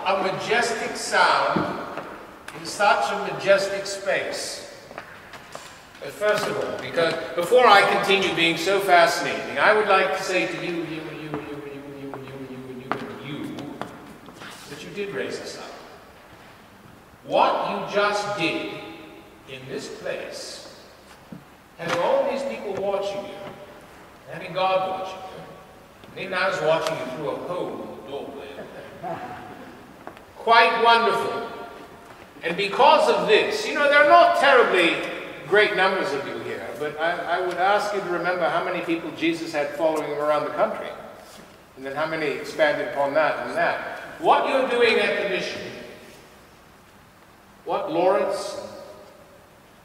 a majestic sound in such a majestic space? First of all, because before I continue being so fascinating, I would like to say to you, that you did raise us up. What you just did in this place, having all these people watching you, having God watching you, and even I was watching you through a hole in the doorway, quite wonderful. And because of this, you know, there are not terribly great numbers of you here, but I would ask you to remember how many people Jesus had following him around the country, and then how many expanded upon that and that. What you're doing at the mission, what Lawrence,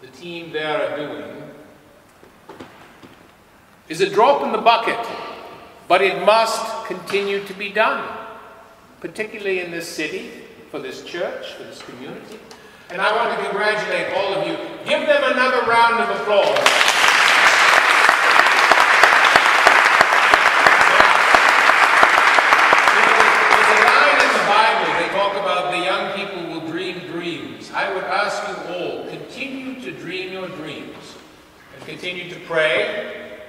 the team there are doing, is a drop in the bucket, but it must continue to be done, particularly in this city, for this church, for this community. And I want to congratulate all of you. Give them another round of applause. There's a line in the Bible, they talk about the young people will dream dreams. I would ask you all, continue to dream your dreams, and continue to pray,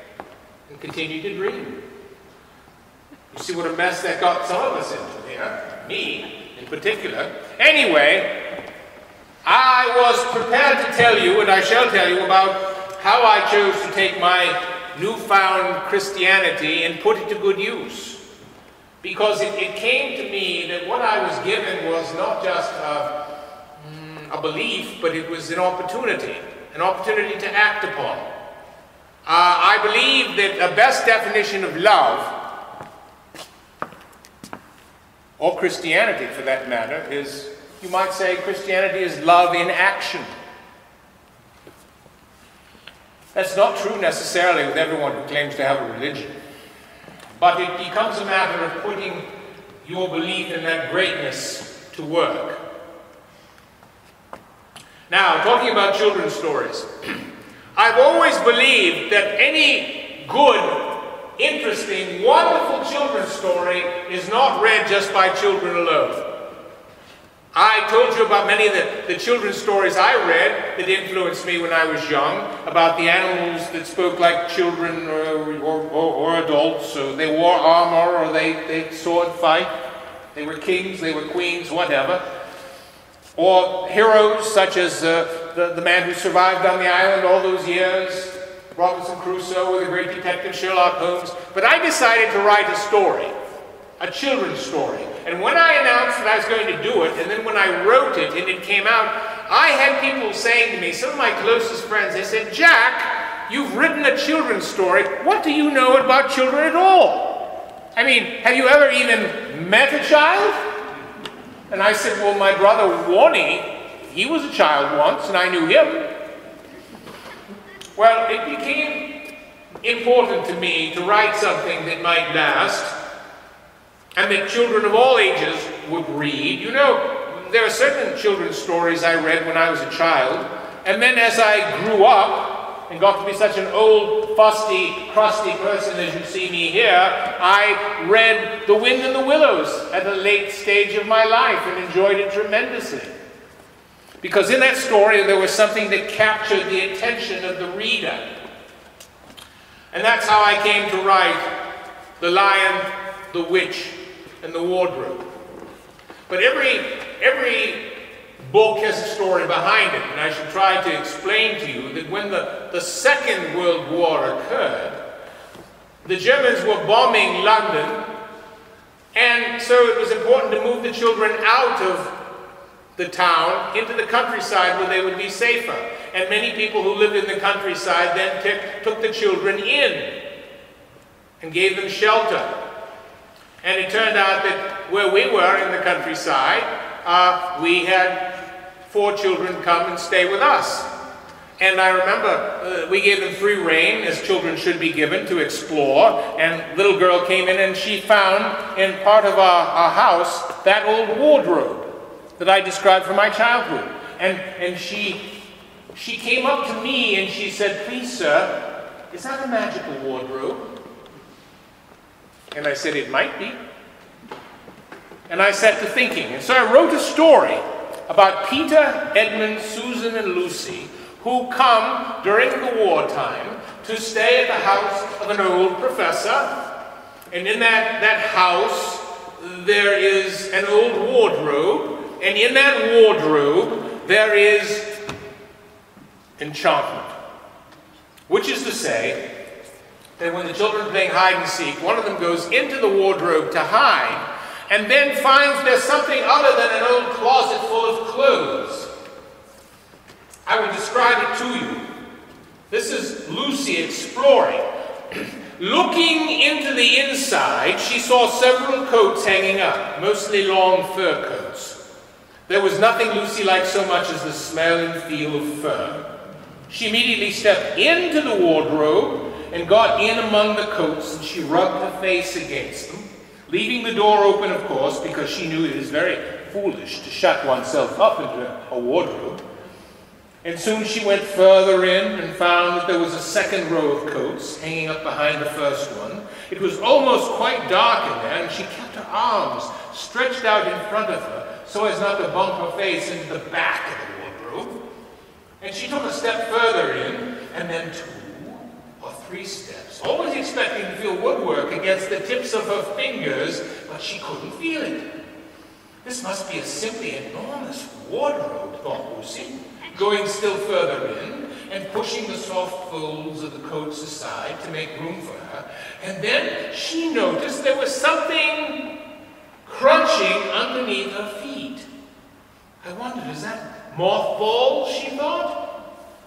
and continue to dream. You see what a mess that got some of us into here, me in particular. Anyway, I was prepared to tell you, and I shall tell you, about how I chose to take my newfound Christianity and put it to good use. Because it came to me that what I was given was not just a belief, but it was an opportunity to act upon. I believe that the best definition of love, or Christianity for that matter, is, you might say, Christianity is love in action. That's not true necessarily with everyone who claims to have a religion. But it becomes a matter of putting your belief in that greatness to work. Now, talking about children's stories, I've always believed that any good, interesting, wonderful children's story is not read just by children alone. I told you about many of the children's stories I read that influenced me when I was young, about the animals that spoke like children or adults. So they wore armor, or they sword fight. They were kings, they were queens, whatever. Or heroes such as the man who survived on the island all those years, Robinson Crusoe, or the great detective Sherlock Holmes. But I decided to write a story, a children's story. And when I announced that I was going to do it, and then when I wrote it and it came out, I had people saying to me, some of my closest friends, they said, "Jack, you've written a children's story. What do you know about children at all? I mean, have you ever even met a child?" And I said, "Well, my brother Warnie, he was a child once, and I knew him." Well, it became important to me to write something that might last, and that children of all ages would read. You know, there are certain children's stories I read when I was a child, and then as I grew up and got to be such an old, fusty, crusty person as you see me here, I read The Wind in the Willows at a late stage of my life and enjoyed it tremendously. Because in that story there was something that captured the attention of the reader. And that's how I came to write The Lion, the Witch, and the Wardrobe. But every book has a story behind it, and I should try to explain to you that when the Second World War occurred, the Germans were bombing London, and so it was important to move the children out of the town into the countryside where they would be safer. And many people who lived in the countryside then took the children in and gave them shelter. And it turned out that where we were in the countryside, we had 4 children come and stay with us. And I remember we gave them free rein, as children should be given, to explore. And a little girl came in and she found in part of our house that old wardrobe that I described from my childhood. And she came up to me and she said, "Please, sir, is that a magical wardrobe?" And I said, "It might be." And I set to thinking. And so I wrote a story about Peter, Edmund, Susan, and Lucy, who come during the wartime to stay at the house of an old professor. And in that house, there is an old wardrobe. And in that wardrobe, there is enchantment. Which is to say, that when the children are playing hide and seek, one of them goes into the wardrobe to hide, and then finds there's something other than an old closet full of clothes. I will describe it to you. This is Lucy exploring. Looking into the inside, she saw several coats hanging up, mostly long fur coats. There was nothing Lucy liked so much as the smell and feel of fur. She immediately stepped into the wardrobe and got in among the coats, and she rubbed her face against them, leaving the door open, of course, because she knew it is very foolish to shut oneself up into a wardrobe. And soon she went further in and found that there was a second row of coats hanging up behind the first one. It was almost quite dark in there, and she kept her arms stretched out in front of her so as not to bump her face into the back of the wardrobe. And she took a step further in, and then 2 or 3 steps, always expecting to feel woodwork against the tips of her fingers, but she couldn't feel it. This must be a simply enormous wardrobe, thought Lucy, going still further in and pushing the soft folds of the coats aside to make room for her. And then she noticed there was something crunching underneath her feet. I wondered, is that mothballs, she thought?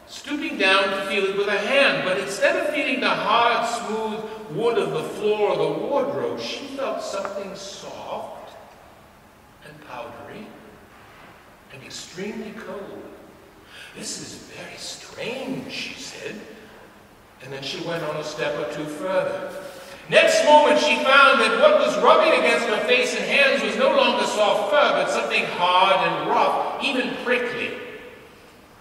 Stooping down to feel it with her hand, but instead of feeling the hard, smooth wood of the floor of the wardrobe, she felt something soft and powdery and extremely cold. This is very strange, she said, and then she went on a step or 2 further. Next moment she found that what was rubbing against her face and hands was no longer soft fur, but something hard and rough, even prickly.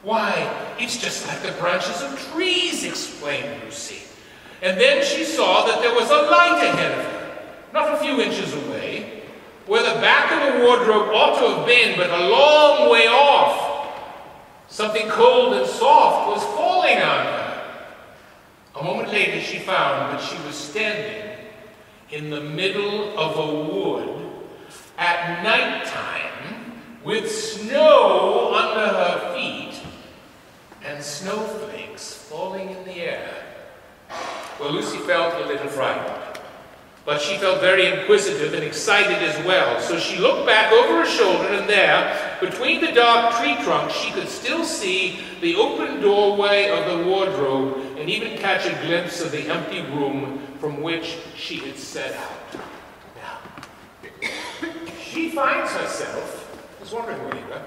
Why, it's just like the branches of trees, explained Lucy. And then she saw that there was a light ahead of her, not a few inches away, where the back of the wardrobe ought to have been, but a long way off. Something cold and soft was falling on her. A moment later she found that she was standing in the middle of a wood at nighttime with snow under her feet and snowflakes falling in the air. Well, Lucy felt a little frightened, but she felt very inquisitive and excited as well. So she looked back over her shoulder, and there, between the dark tree trunks, she could still see the open doorway of the wardrobe and even catch a glimpse of the empty room from which she had set out. Now, she finds herself, I was wondering where you were,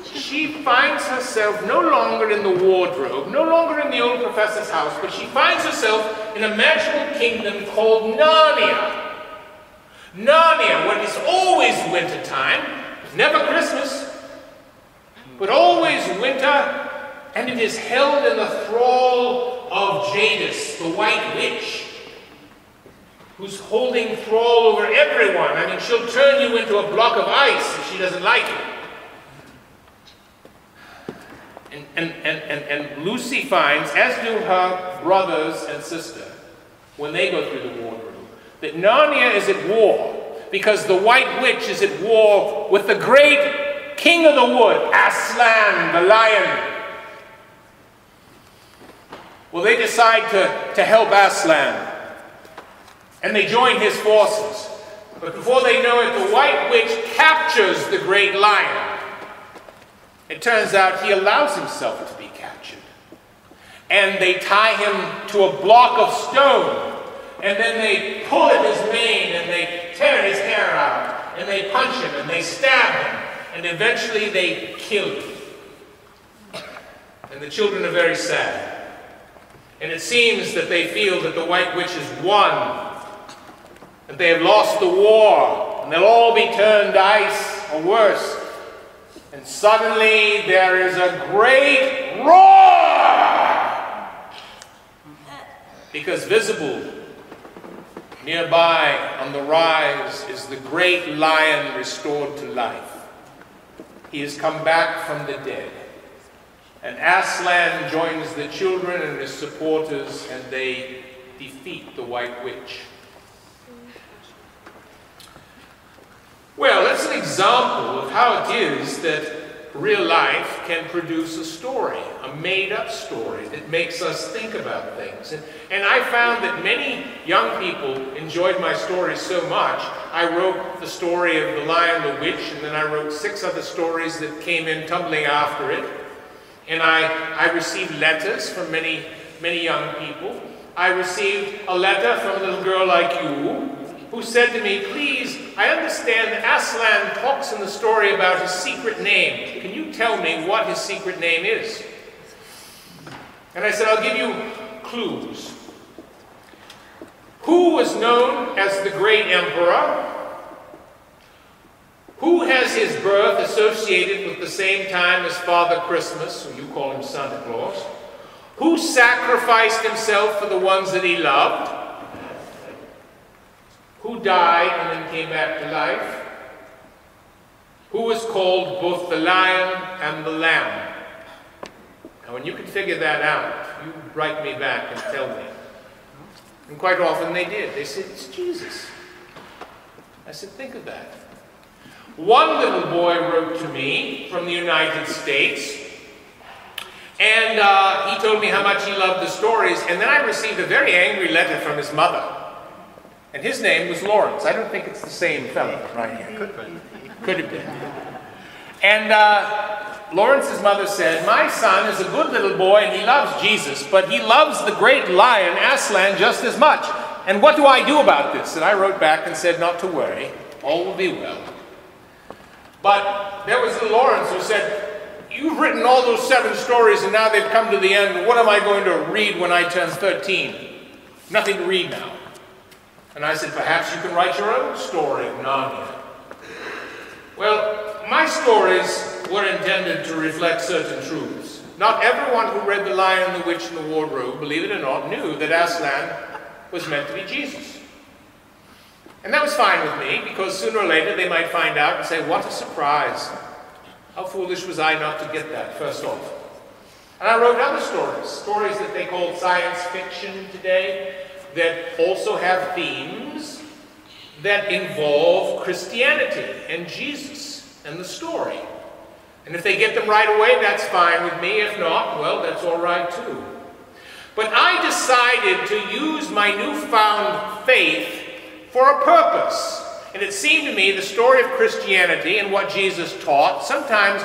she finds herself no longer in the wardrobe, no longer in the old professor's house, but she finds herself in a magical kingdom called Narnia. Narnia, when it's always winter time, never Christmas, but always winter, and it is held in the thrall of Jadis, the White Witch, who's holding thrall over everyone. I mean, she'll turn you into a block of ice if she doesn't like it. And Lucy finds, as do her brothers and sister, when they go through the wardrobe, that Narnia is at war because the White Witch is at war with the great king of the wood, Aslan, the lion. Well, they decide to help Aslan, and they join his forces. But before they know it, the White Witch captures the great lion. It turns out he allows himself to be captured. And they tie him to a block of stone. And then they pull at his mane and they tear his hair out. And they punch him and they stab him. And eventually they kill him. And the children are very sad. And it seems that they feel that the White Witch has won. That they have lost the war. And they'll all be turned to ice or worse. And suddenly there is a great roar, because visible Nearby on the rise is the great lion restored to life. He has come back from the dead. And Aslan joins the children and his supporters, and they defeat the White Witch. Well, that's an example of how it is that real life can produce a story, a made-up story that makes us think about things. And I found that many young people enjoyed my stories so much. I wrote the story of The Lion, the Witch, and then I wrote 6 other stories that came in tumbling after it. And I received letters from many, many young people. I received a letter from a little girl like you, who said to me, please, I understand that Aslan talks in the story about his secret name. Can you tell me what his secret name is? And I said, I'll give you clues. Who was known as the great emperor? Who has his birth associated with the same time as Father Christmas, or you call him Santa Claus? Who sacrificed himself for the ones that he loved? Who died and then came back to life? Who was called both the lion and the lamb? Now, when you can figure that out, you write me back and tell me. And quite often they did. They said, it's Jesus. I said, think of that. One little boy wrote to me from the United States, and he told me how much he loved the stories, and then I received a very angry letter from his mother. And his name was Lawrence. I don't think it's the same fellow right here. Could have been. And Lawrence's mother said, my son is a good little boy and he loves Jesus, but he loves the great lion, Aslan, just as much. And what do I do about this? And I wrote back and said, not to worry. All will be well. But there was little Lawrence who said, you've written all those 7 stories and now they've come to the end. What am I going to read when I turn 13? Nothing to read now. And I said, perhaps you can write your own story of Narnia. Well, my stories were intended to reflect certain truths. Not everyone who read The Lion, the Witch, and the Wardrobe, believe it or not, knew that Aslan was meant to be Jesus. And that was fine with me, because sooner or later they might find out and say, what a surprise. How foolish was I not to get that, first off. And I wrote other stories, stories that they called science fiction today, that also have themes that involve Christianity and Jesus and the story. And if they get them right away, that's fine with me. If not, well, that's all right too. But I decided to use my newfound faith for a purpose. And it seemed to me the story of Christianity and what Jesus taught sometimes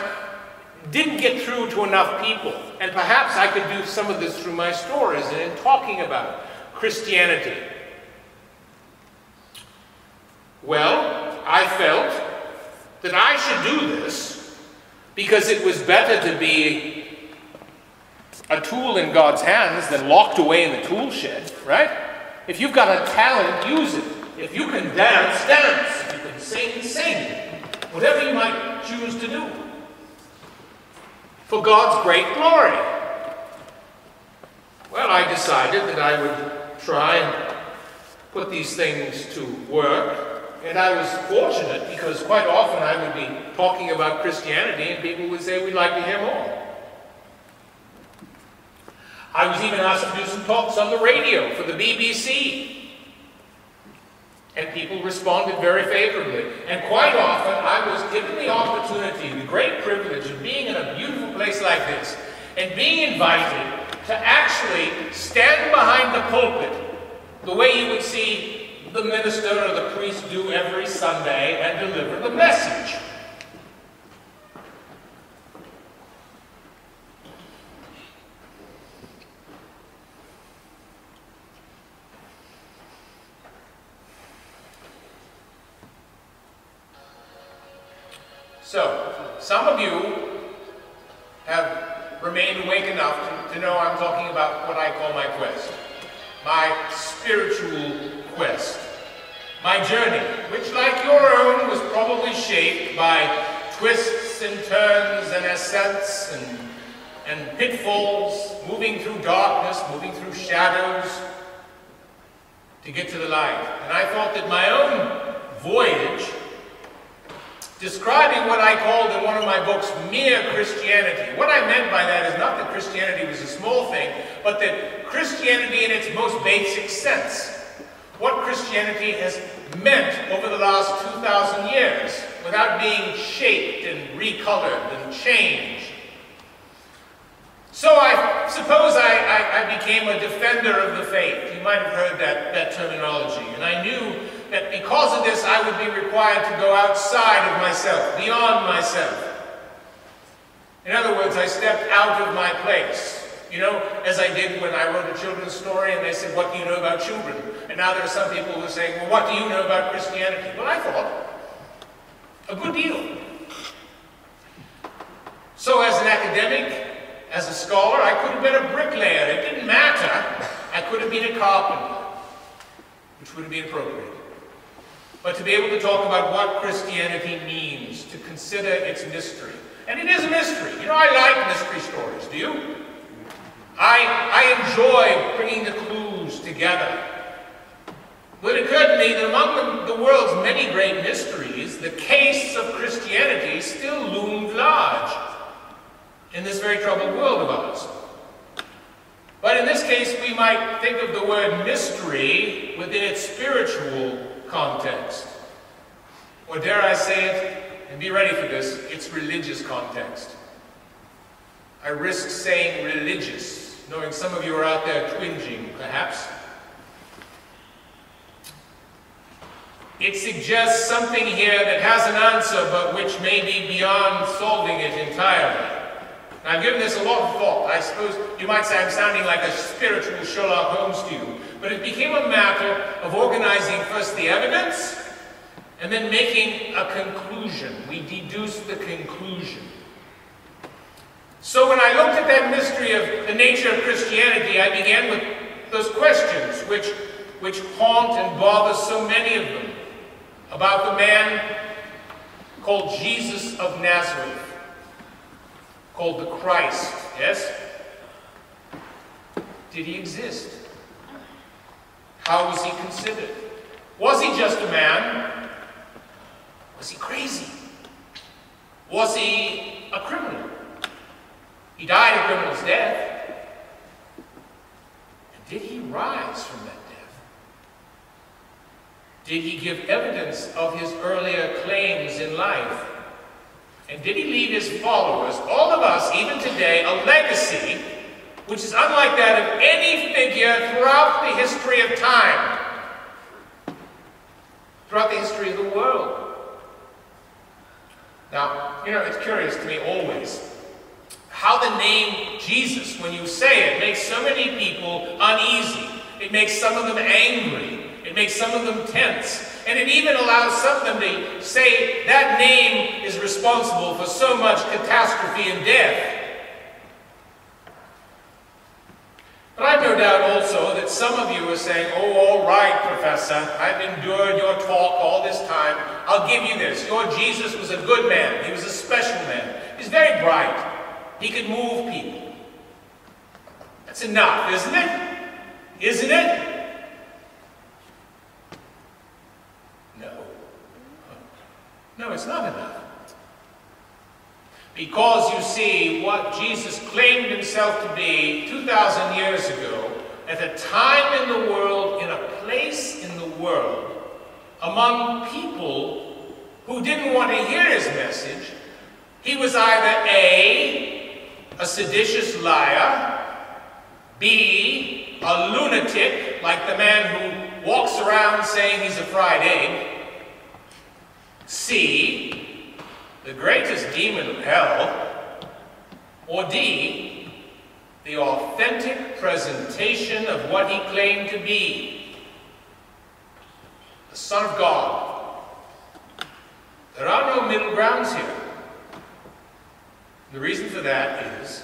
didn't get through to enough people. And perhaps I could do some of this through my stories and in talking about Christianity. Well, I felt that I should do this because it was better to be a tool in God's hands than locked away in the tool shed, right? If you've got a talent, use it. If you can dance, dance. If you can sing, sing. Whatever you might choose to do. For God's great glory. Well, I decided that I would try and put these things to work. And I was fortunate because quite often I would be talking about Christianity and people would say, we'd like to hear more. I was even asked to do some talks on the radio for the BBC. And people responded very favorably. And quite often I was given the opportunity, the great privilege of being in a beautiful place like this and being invited to actually stand behind the pulpit the way you would see the minister or the priest do every Sunday and deliver the message. So, some of you have remained awake enough to know I'm talking about what I call my quest. My spiritual quest. My journey, which like your own was probably shaped by twists and turns and ascents and pitfalls, moving through darkness, moving through shadows, to get to the light. And I thought that my own voyage, describing what I called in one of my books mere Christianity. What I meant by that is not that Christianity was a small thing, but that Christianity in its most basic sense. What Christianity has meant over the last 2,000 years without being shaped and recolored and changed. So I suppose I became a defender of the faith. You might have heard that terminology. And I knew that because of this, I would be required to go outside of myself, beyond myself. In other words, I stepped out of my place. You know, as I did when I wrote a children's story and they said, what do you know about children? And now there are some people who are saying, well, what do you know about Christianity? Well, I thought, a good deal. So as an academic, as a scholar, I could have been a bricklayer. It didn't matter. I could have been a carpenter, which would have been appropriate. But to be able to talk about what Christianity means, to consider its mystery. And it is a mystery. You know, I like mystery stories. Do you? I enjoy bringing the clues together. Well, it occurred to me that among the world's many great mysteries, the case of Christianity still loomed large in this very troubled world of ours. But in this case, we might think of the word mystery within its spiritual context. Or dare I say it, and be ready for this, its religious context. I risk saying religious, knowing some of you are out there twinging, perhaps. It suggests something here that has an answer, but which may be beyond solving it entirely. Now, I've given this a lot of thought. I suppose you might say I'm sounding like a spiritual Sherlock Holmes to you, but it became a matter of organizing first the evidence, and then making a conclusion. We deduced the conclusion. So when I looked at that mystery of the nature of Christianity, I began with those questions which haunt and bother so many of them about the man called Jesus of Nazareth, called the Christ, yes? Did he exist? How was he considered? Was he just a man? Was he crazy? Was he a criminal? He died a criminal's death. And did he rise from that death? Did he give evidence of his earlier claims in life? And did he leave his followers, all of us, even today, a legacy which is unlike that of any figure throughout the history of time, throughout the history of the world? Now, you know, it's curious to me always how the name Jesus, when you say it, makes so many people uneasy. It makes some of them angry. It makes some of them tense. And it even allows some of them to say that name is responsible for so much catastrophe and death. But I've no doubt also that some of you are saying, oh, all right, Professor, I've endured your talk all this time. I'll give you this. Your Jesus was a good man. He was a special man. He's very bright. He could move people. That's enough, isn't it? Isn't it? No. No, it's not enough. Because you see, what Jesus claimed himself to be 2,000 years ago, at a time in the world, in a place in the world, among people who didn't want to hear his message, he was either A, a seditious liar, B, a lunatic, like the man who walks around saying he's a fried egg, C, the greatest demon of hell, or D, the authentic presentation of what he claimed to be, the Son of God. There are no middle grounds here. The reason for that is,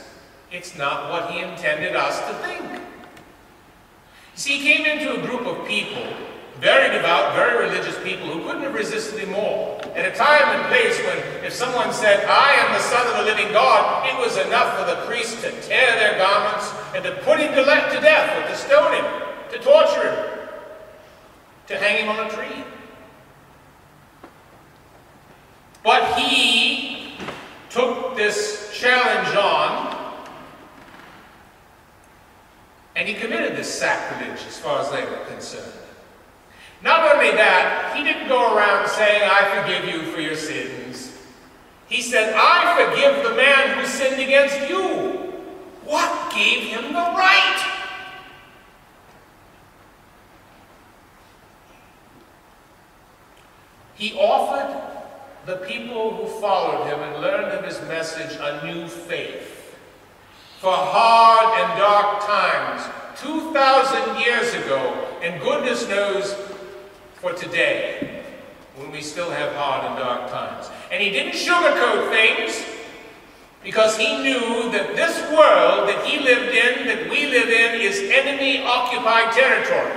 it's not what he intended us to think. You see, he came into a group of people, very devout, very religious people, who couldn't have resisted him more. At a time and place when, if someone said, I am the Son of the living God, it was enough for the priests to tear their garments and to put him to death, or to stone him, to torture him. to hang him on a tree. But he took this challenge on, and he committed this sacrilege as far as they were concerned. Not only that, he didn't go around saying, I forgive you for your sins. He said, I forgive the man who sinned against you. What gave him the right? He offered the people who followed him and learned of his message a new faith. For hard and dark times, 2,000 years ago, and goodness knows for today, when we still have hard and dark times. And he didn't sugarcoat things, because he knew that this world that he lived in, that we live in, is enemy-occupied territory.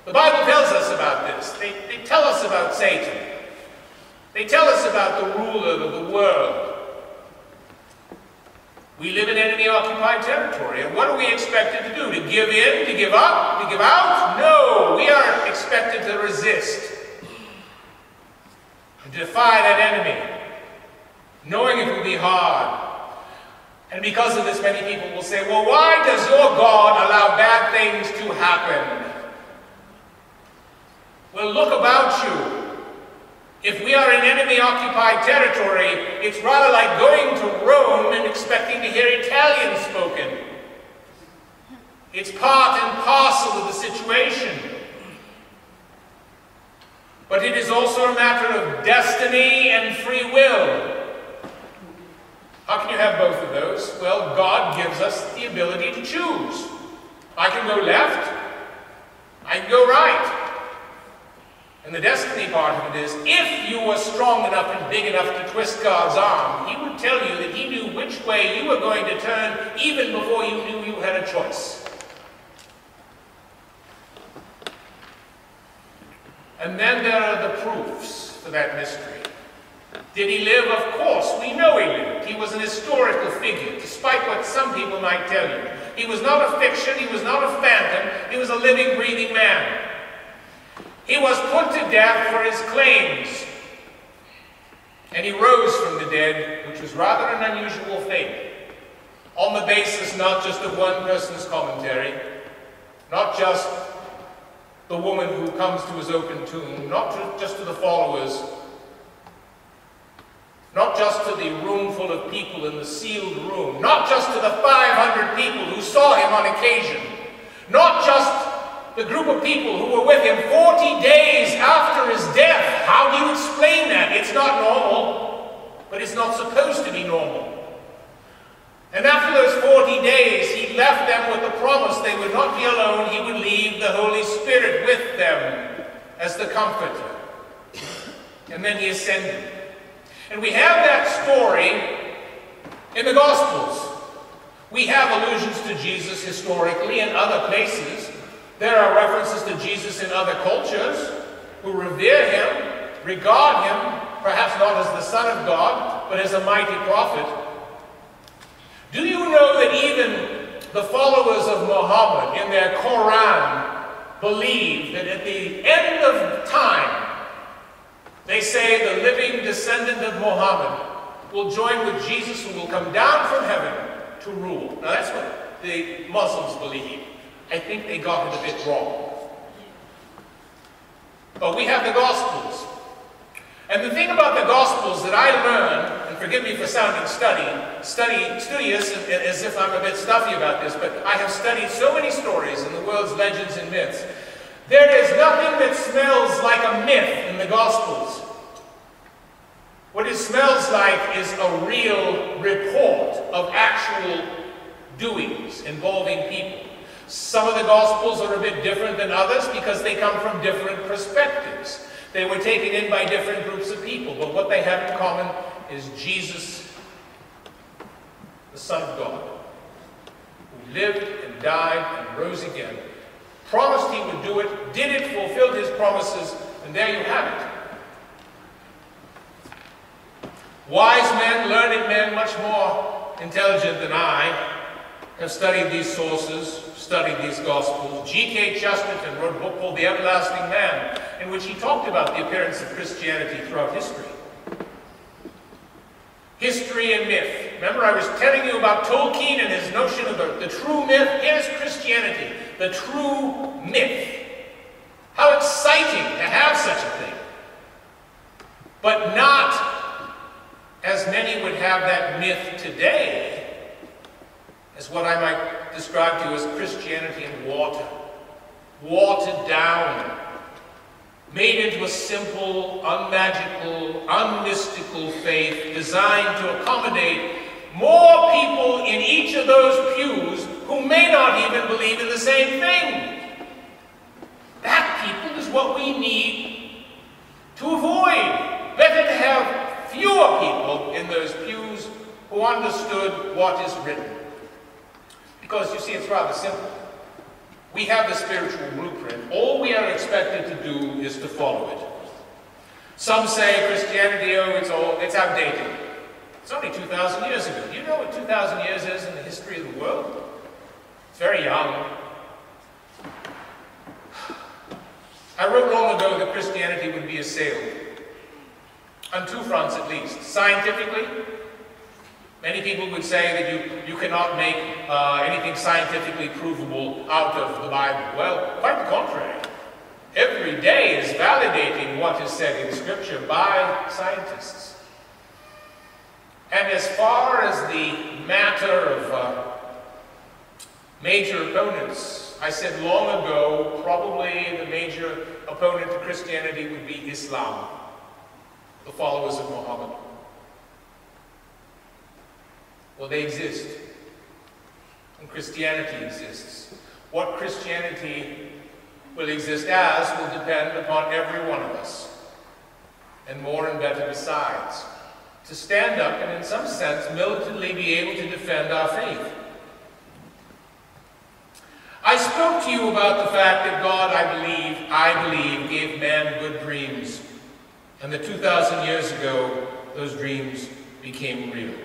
The Bible tells us about this. They tell us about Satan. They tell us about the ruler of the world. We live in enemy-occupied territory, and what are we expected to do? To give in? To give up? To give out? No, we are expected to resist. To defy that enemy, knowing it will be hard. And because of this, many people will say, well, why does your God allow bad things to happen? Well, look about you. If we are in enemy-occupied territory, it's rather like going to Rome and expecting to hear Italian spoken. It's part and parcel of the situation. But it is also a matter of destiny and free will. How can you have both of those? Well, God gives us the ability to choose. I can go left, I can go right. And the destiny part of it is, if you were strong enough and big enough to twist God's arm, he would tell you that he knew which way you were going to turn even before you knew you had a choice. And then there are the proofs for that mystery. Did he live? Of course, we know he lived. He was an historical figure, despite what some people might tell you. He was not a fiction, he was not a phantom, he was a living, breathing man. He was put to death for his claims, and he rose from the dead, which was rather an unusual thing, on the basis not just of one person's commentary, not just the woman who comes to his open tomb, not just to the followers, not just to the room full of people in the sealed room, not just to the 500 people who saw him on occasion, not just the group of people who were with him 40 days after his death. How do you explain that? It's not normal, but it's not supposed to be normal. And after those 40 days, he left them with the promise they would not be alone. He would leave the Holy Spirit with them as the Comforter. And then he ascended. And we have that story in the Gospels. We have allusions to Jesus historically in other places. There are references to Jesus in other cultures who revere him, regard him, perhaps not as the Son of God, but as a mighty prophet. Do you know that even the followers of Muhammad in their Quran believe that at the end of time, they say the living descendant of Muhammad will join with Jesus, who will come down from heaven to rule. Now that's what the Muslims believe. I think they got it a bit wrong. But we have the Gospels. And the thing about the Gospels that I learned, and forgive me for sounding studious, as if I'm a bit stuffy about this, but I have studied so many stories in the world's legends and myths. There is nothing that smells like a myth in the Gospels. What it smells like is a real report of actual doings involving people. Some of the Gospels are a bit different than others because they come from different perspectives. They were taken in by different groups of people, but what they have in common is Jesus, the Son of God, who lived and died and rose again, promised he would do it, did it, fulfilled his promises, and there you have it. Wise men, learned men, much more intelligent than I, have studied these sources, studied these Gospels. G.K. Chesterton wrote a book called The Everlasting Man, in which he talked about the appearance of Christianity throughout history. History and myth. Remember, I was telling you about Tolkien and his notion of the true myth. Here's Christianity, the true myth. How exciting to have such a thing. But not as many would have that myth today as what I might describe to you as Christianity in water. Watered down. Made into a simple, unmagical, unmystical faith designed to accommodate more people in each of those pews who may not even believe in the same thing. That people is what we need to avoid. Better to have fewer people in those pews who understood what is written. Because you see, it's rather simple. We have the spiritual blueprint. All we are expected to do is to follow it. Some say Christianity, oh, it's outdated. It's only 2,000 years ago. Do you know what 2,000 years is in the history of the world? It's very young. I wrote long ago that Christianity would be assailed. On two fronts at least. Scientifically, many people would say that you cannot make anything scientifically provable out of the Bible. Well, quite the contrary. Every day is validating what is said in Scripture by scientists. And as far as the matter of major opponents, I said long ago, probably the major opponent to Christianity would be Islam, the followers of Muhammad. Well, they exist. And Christianity exists. What Christianity will exist as will depend upon every one of us, and more and better besides, to stand up and in some sense militantly be able to defend our faith. I spoke to you about the fact that God, I believe, gave man good dreams, and that 2,000 years ago those dreams became real.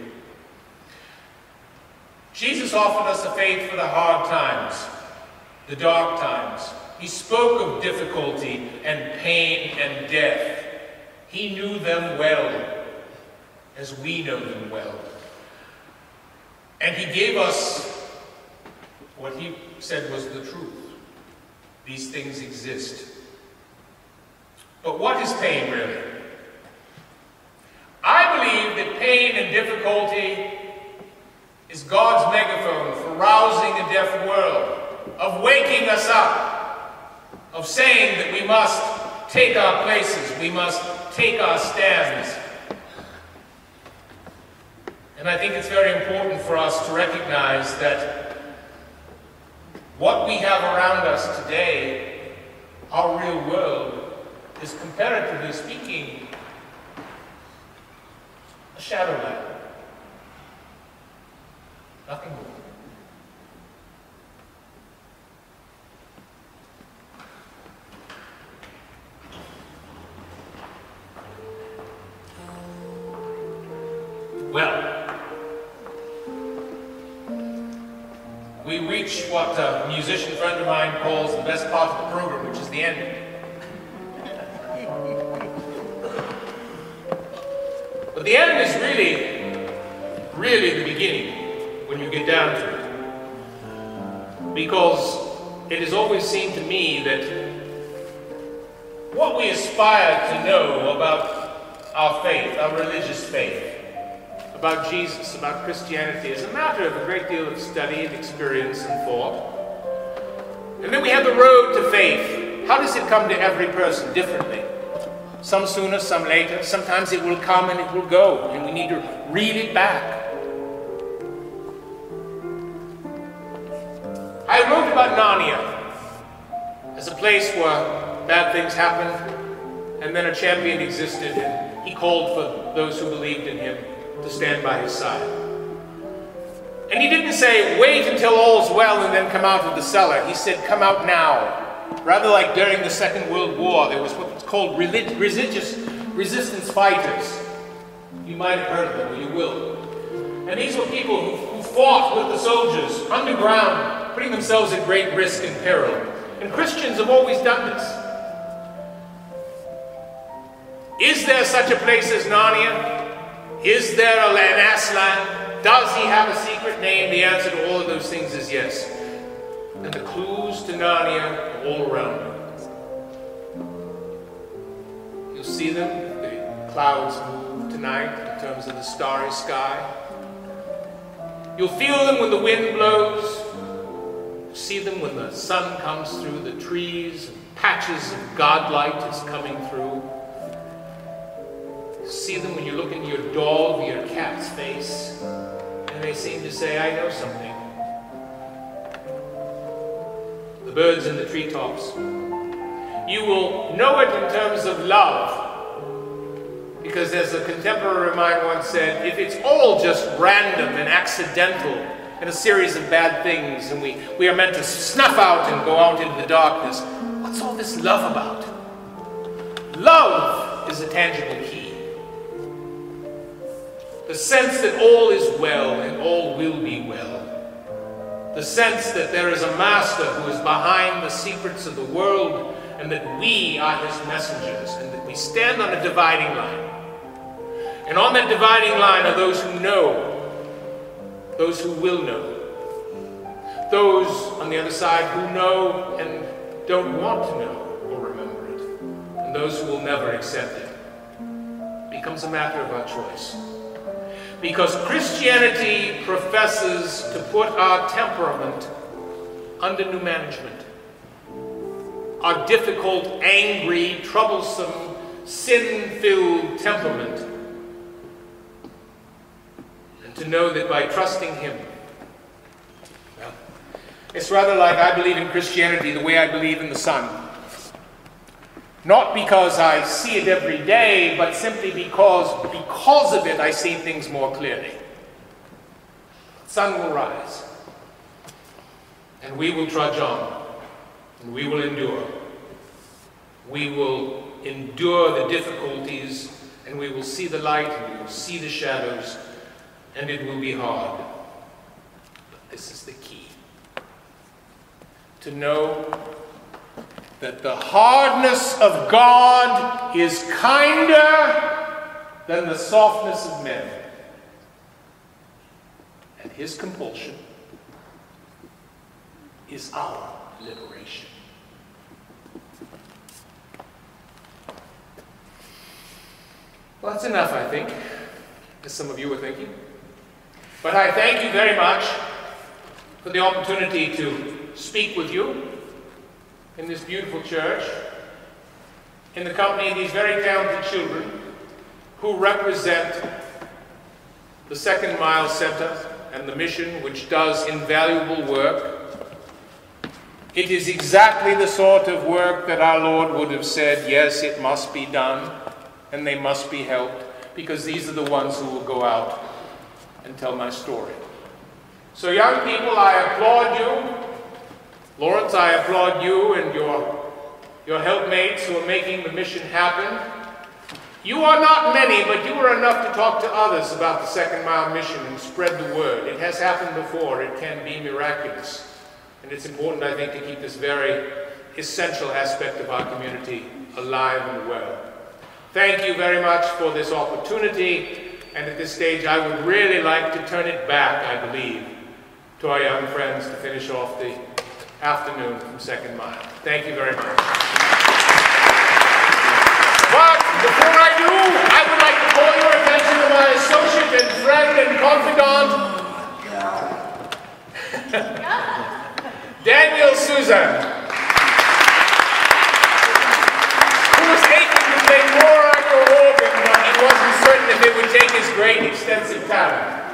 Jesus offered us a faith for the hard times, the dark times. He spoke of difficulty and pain and death. He knew them well, as we know them well. And he gave us what he said was the truth. These things exist. But what is pain, really? I believe that pain and difficulty is God's megaphone for rousing a deaf world, of waking us up, of saying that we must take our places, we must take our stands. And I think it's very important for us to recognize that what we have around us today, our real world, is comparatively speaking a shadowland. Nothing more. Well, we reach what a musician friend of mine calls the best part of the program, which is the ending. But the end is really the beginning when you get down to it. Because it has always seemed to me that what we aspire to know about our faith, our religious faith, about Jesus, about Christianity, is a matter of a great deal of study and experience and thought. And then we have the road to faith. How does it come to every person differently? Some sooner, some later. Sometimes it will come and it will go, and we need to reel it back. I wrote about Narnia as a place where bad things happened, and then a champion existed, and he called for those who believed in him to stand by his side. And he didn't say, wait until all's well and then come out of the cellar. He said, come out now. Rather like during the Second World War, there was what was called resistance fighters. You might have heard of them, or you will. And these were people who fought with the soldiers underground, putting themselves at great risk and peril. And Christians have always done this. Is there such a place as Narnia? Is there an Aslan? Does he have a secret name? The answer to all of those things is yes. And the clues to Narnia are all around you. You'll see them if the clouds move tonight in terms of the starry sky. You'll feel them when the wind blows. You'll see them when the sun comes through the trees and patches of godlight is coming through. You'll see them when you look into your dog or your cat's face and they seem to say, I know something. The birds in the treetops. You will know it in terms of love. Because as a contemporary of mine once said, if it's all just random and accidental and a series of bad things and we are meant to snuff out and go out into the darkness, what's all this love about? Love is a tangible key. The sense that all is well and all will be well. The sense that there is a master who is behind the secrets of the world and that we are his messengers and that we stand on a dividing line. And on that dividing line are those who know, those who will know, those on the other side who know and don't want to know or remember it, and those who will never accept it. It becomes a matter of our choice. Because Christianity professes to put our temperament under new management. Our difficult, angry, troublesome, sin-filled temperament. And to know that by trusting him, well, it's rather like I believe in Christianity the way I believe in the sun. Not because I see it every day, but simply because of it I see things more clearly. The sun will rise, and we will trudge on, and we will endure. We will endure the difficulties, and we will see the light, and we will see the shadows, and it will be hard. But this is the key. To know that the hardness of God is kinder than the softness of men. And his compulsion is our liberation. Well, that's enough, I think, as some of you were thinking. But I thank you very much for the opportunity to speak with you in this beautiful church, in the company of these very talented children who represent the Second Mile Center and the mission which does invaluable work. It is exactly the sort of work that our Lord would have said, yes, it must be done, and they must be helped, because these are the ones who will go out and tell my story. So young people, I applaud you. Lawrence, I applaud you and your helpmates who are making the mission happen. You are not many, but you are enough to talk to others about the Second Mile mission and spread the word. It has happened before. It can be miraculous. And it's important, I think, to keep this very essential aspect of our community alive and well. Thank you very much for this opportunity. And at this stage, I would really like to turn it back, I believe, to our young friends to finish off the afternoon from Second Mile. Thank you very much. But before I do, I would like to call your attention to my associate and friend and confidant, Daniel Susan, who was aching to play more on your organ, but he wasn't certain if it would take his great extensive talent.